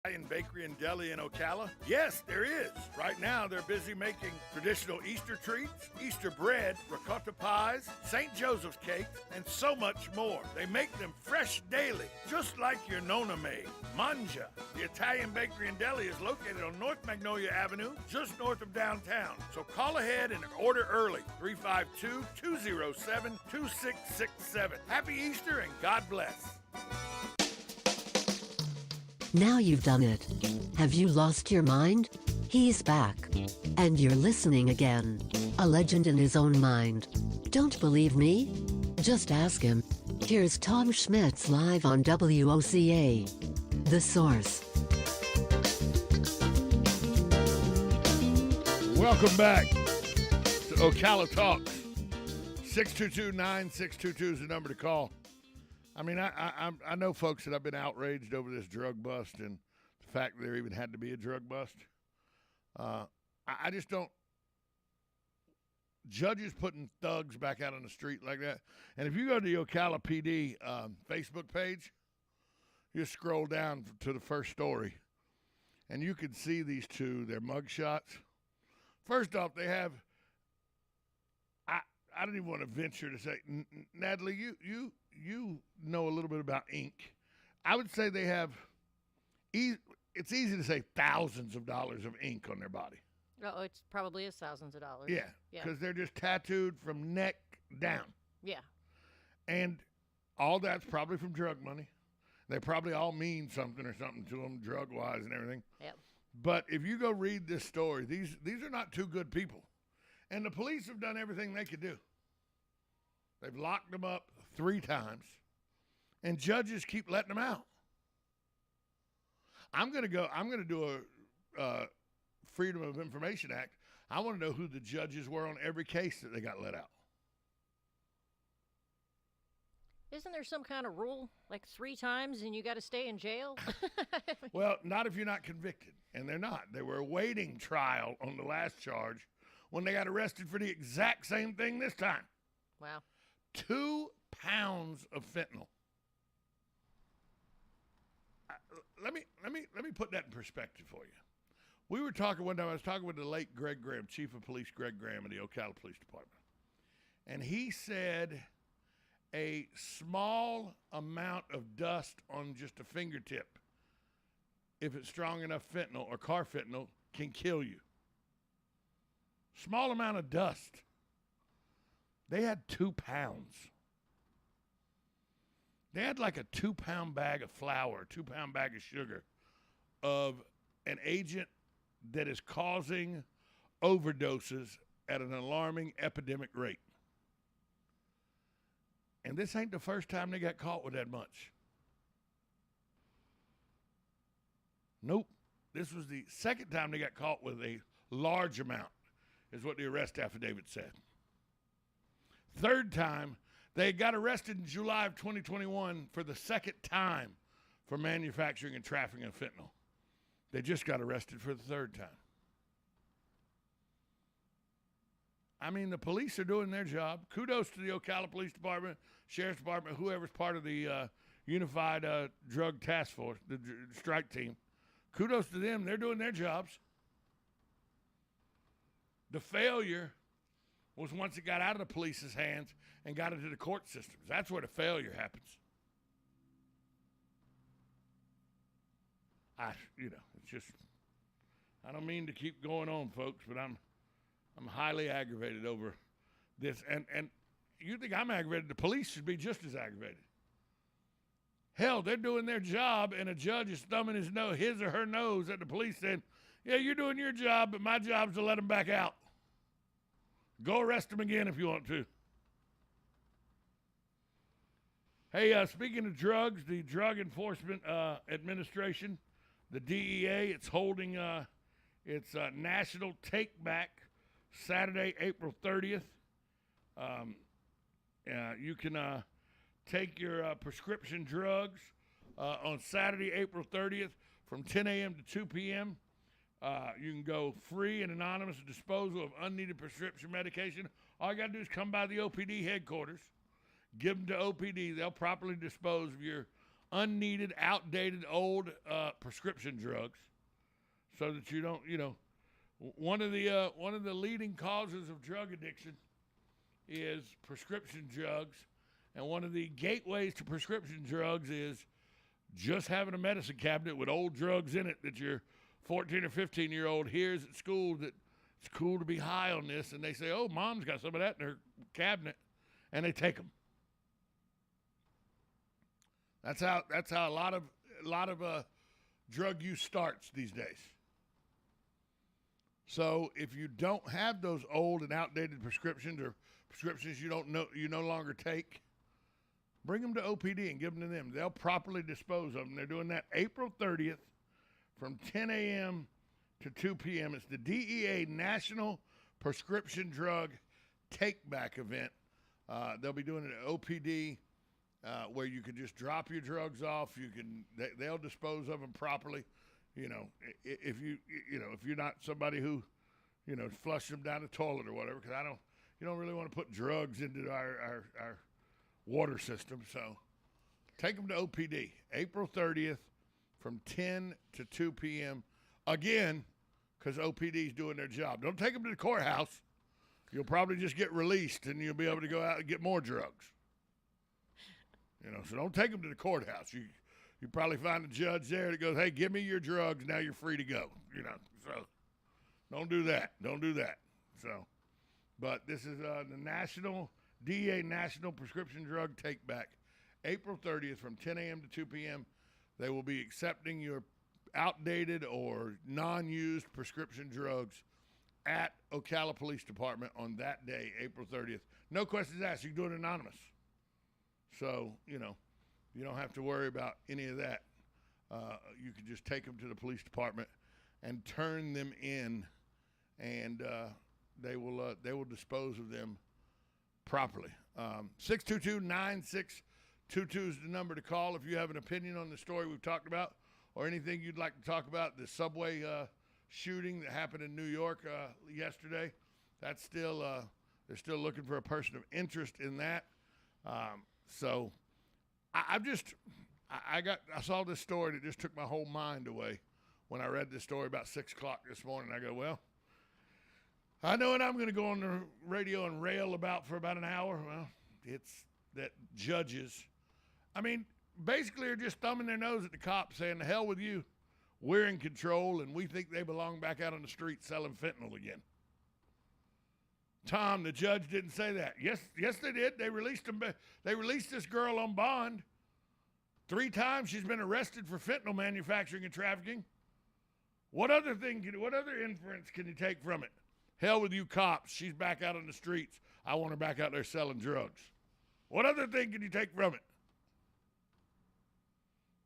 Italian bakery and deli in Ocala? Yes, there is. Right now, they're busy making traditional Easter treats, Easter bread, ricotta pies, St. Joseph's cakes, and so much more. They make them fresh daily, just like your Nona made. Mangia. The Italian bakery and deli is located on North Magnolia Avenue, just north of downtown. So call ahead and order early. 352-207-2667. Happy Easter and God bless. Now you've done it. Have you lost your mind? He's back. And you're listening again. A legend in his own mind. Don't believe me? Just ask him. Here's Tom Schmitz live on WOCA. The Source. Welcome back to Ocala Talks. 622-9622 is the number to call. I mean, I know folks that have been outraged over this drug bust and the fact that there even had to be a drug bust. I just don't. Judges putting thugs back out on the street like that. And if you go to the Ocala PD Facebook page, you scroll down to the first story, and you can see these two, their mugshots. First off, they have. I don't even want to venture to say, Natalie, you know a little bit about ink. I would say they have, it's easy to say thousands of dollars of ink on their body. Oh, it probably is thousands of dollars. Yeah, because they're just tattooed from neck down. Yeah. And all that's probably from drug money. They probably all mean something or something to them, drug-wise and everything. Yep. But if you go read this story, these are not two good people. And the police have done everything they could do. They've locked them up 3 times, and judges keep letting them out. I'm going to do a Freedom of Information Act. I want to know who the judges were on every case that they got let out. Isn't there some kind of rule, like 3 times and you got to stay in jail? Well, not if you're not convicted, and they're not. They were awaiting trial on the last charge when they got arrested for the exact same thing this time. Wow. 2 pounds of fentanyl. Let me put that in perspective for you. We were talking one time. I was talking with the late Greg Graham, Chief of Police Greg Graham of the Ocala Police Department, and he said a small amount of dust on just a fingertip, if it's strong enough fentanyl or carfentanil, can kill you. Small amount of dust. They had 2 pounds. They had like a 2-pound bag of flour, 2-pound bag of sugar of an agent that is causing overdoses at an alarming epidemic rate. And this ain't the first time they got caught with that much. Nope. This was the second time they got caught with a large amount, is what the arrest affidavit said. Third time, they got arrested in July of 2021 for the second time for manufacturing and trafficking of fentanyl. They just got arrested for the third time. I mean, the police are doing their job. Kudos to the Ocala Police Department, Sheriff's Department, whoever's part of the Unified Drug Task Force, the strike team. Kudos to them. They're doing their jobs. The failure was once it got out of the police's hands and got into the court systems. That's where the failure happens. It's just, I don't mean to keep going on, folks, but I'm highly aggravated over this. And you think I'm aggravated? The police should be just as aggravated. Hell, they're doing their job, and a judge is thumbing his or her nose at the police saying, yeah, you're doing your job, but my job's to let them back out. Go arrest them again if you want to. Hey, speaking of drugs, the Drug Enforcement Administration, the DEA, it's holding its National Take Back Saturday, April 30th. You can take your prescription drugs on Saturday, April 30th from 10 a.m. to 2 p.m. You can go free and anonymous disposal of unneeded prescription medication. All you got to do is come by the OPD headquarters, give them to OPD. They'll properly dispose of your unneeded, outdated, old prescription drugs, so that you don't, one of the leading causes of drug addiction is prescription drugs, and one of the gateways to prescription drugs is just having a medicine cabinet with old drugs in it that your 14 or 15-year-old hears at school that it's cool to be high on this, and they say, "Oh, Mom's got some of that in her cabinet," and they take them. That's how a lot of drug use starts these days. So if you don't have those old and outdated prescriptions or prescriptions you no longer take, bring them to OPD and give them to them. They'll properly dispose of them. They're doing that April 30th from 10 a.m. to 2 p.m. It's the DEA National Prescription Drug Take-Back event. They'll be doing it at OPD, where you can just drop your drugs off. They'll dispose of them properly. If you're not somebody who, flush them down the toilet or whatever, because you don't really want to put drugs into our water system. So take them to OPD, April 30th from 10 to 2 p.m. Again, because OPD is doing their job. Don't take them to the courthouse. You'll probably just get released and you'll be able to go out and get more drugs. So don't take them to the courthouse. You probably find a judge there that goes, "Hey, give me your drugs. Now you're free to go." So don't do that. Don't do that. So, but this is the DEA National Prescription Drug Take Back, April 30th from 10 a.m. to 2 p.m. They will be accepting your outdated or non-used prescription drugs at Ocala Police Department on that day, April 30th. No questions asked. You can do it anonymous. So, you don't have to worry about any of that. You can just take them to the police department and turn them in, and they will dispose of them properly. 622-9622 is the number to call if you have an opinion on the story we've talked about or anything you'd like to talk about. The subway shooting that happened in New York yesterday, that's still they're still looking for a person of interest in that. So I saw this story that just took my whole mind away when I read this story about 6 o'clock this morning. I go, well, I know what I'm going to go on the radio and rail about for about an hour. Well, it's that judges, basically are just thumbing their nose at the cops saying, "The hell with you. We're in control, and we think they belong back out on the street selling fentanyl again." Tom, the judge didn't say that. Yes, they did. They released them. They released this girl on bond. 3 times she's been arrested for fentanyl manufacturing and trafficking. What other inference can you take from it? Hell with you cops. She's back out on the streets. I want her back out there selling drugs. What other thing can you take from it?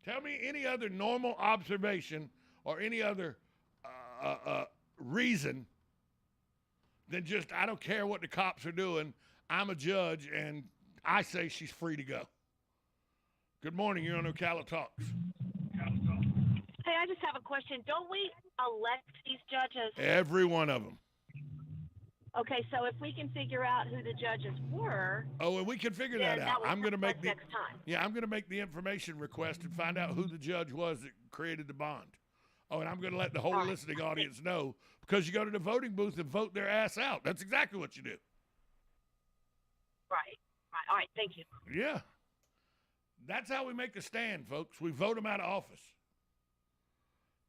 Tell me any other normal observation or any other reason than just, I don't care what the cops are doing. I'm a judge, and I say she's free to go. Good morning. You're on Ocala Talks. Hey, I just have a question. Don't we elect these judges? Every one of them. Okay, so if we can figure out who the judges were. Oh, and we can figure that out. I'm going to make next time. Yeah, I'm going to make the information request and find out who the judge was that created the bond. Oh, and I'm going to let the whole listening audience know, because you go to the voting booth and vote their ass out. That's exactly what you do. Right. All right. Thank you. Yeah. That's how we make a stand, folks. We vote them out of office.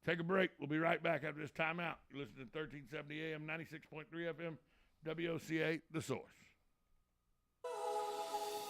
Take a break. We'll be right back after this timeout. You're listening to 1370 AM, 96.3 FM, WOCA, The Source.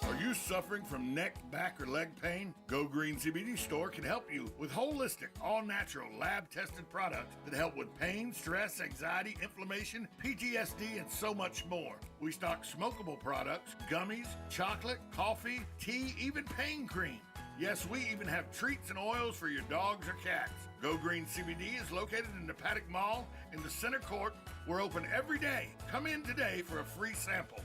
Are you suffering from neck, back, or leg pain? Go Green CBD Store can help you with holistic, all-natural, lab-tested products that help with pain, stress, anxiety, inflammation, PTSD, and so much more. We stock smokable products, gummies, chocolate, coffee, tea, even pain cream. Yes, we even have treats and oils for your dogs or cats. Go Green CBD is located in the Paddock Mall in the center court. We're open every day. Come in today for a free sample.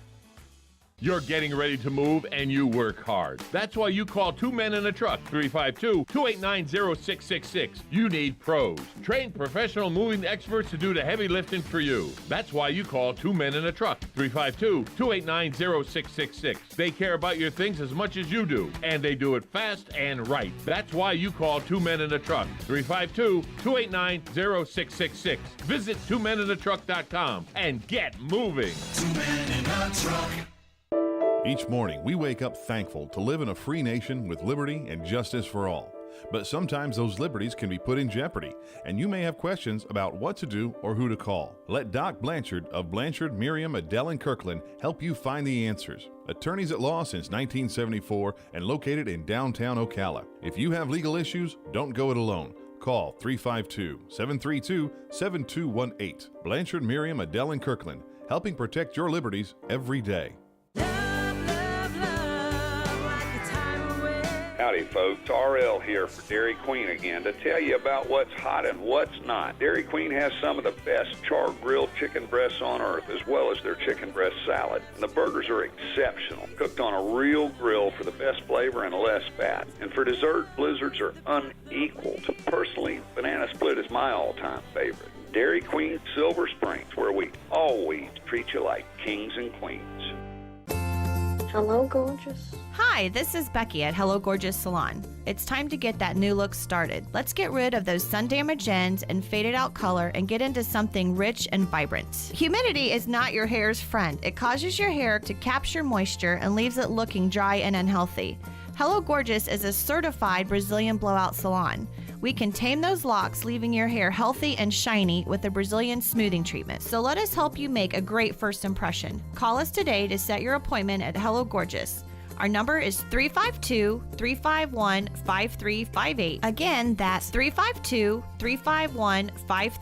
You're getting ready to move and you work hard. That's why you call Two Men in a Truck, 352-289-0666. You need pros, trained professional moving experts to do the heavy lifting for you. That's why you call Two Men in a Truck, 352-289-0666. They care about your things as much as you do, and they do it fast and right. That's why you call Two Men in a Truck, 352-289-0666. Visit twomeninatruck.com and get moving. 2 Men in a Truck. Each morning, we wake up thankful to live in a free nation with liberty and justice for all. But sometimes those liberties can be put in jeopardy, and you may have questions about what to do or who to call. Let Doc Blanchard of Blanchard, Miriam, Adele, and Kirkland help you find the answers. Attorneys at law since 1974 and located in downtown Ocala. If you have legal issues, don't go it alone. Call 352-732-7218. Blanchard, Miriam, Adele, and Kirkland, helping protect your liberties every day. Howdy folks, RL here for Dairy Queen again to tell you about what's hot and what's not. Dairy Queen has some of the best char-grilled chicken breasts on earth, as well as their chicken breast salad. And the burgers are exceptional, cooked on a real grill for the best flavor and less fat. And for dessert, blizzards are unequaled. Personally, banana split is my all-time favorite. Dairy Queen Silver Springs, where we always treat you like kings and queens. Hello, gorgeous. Hi, this is Becky at Hello Gorgeous Salon. It's time to get that new look started. Let's get rid of those sun-damaged ends and faded out color and get into something rich and vibrant. Humidity is not your hair's friend. It causes your hair to capture moisture and leaves it looking dry and unhealthy. Hello Gorgeous is a certified Brazilian blowout salon. We can tame those locks, leaving your hair healthy and shiny with a Brazilian smoothing treatment. So let us help you make a great first impression. Call us today to set your appointment at Hello Gorgeous. Our number is 352-351-5358. Again, that's 352-351-5358.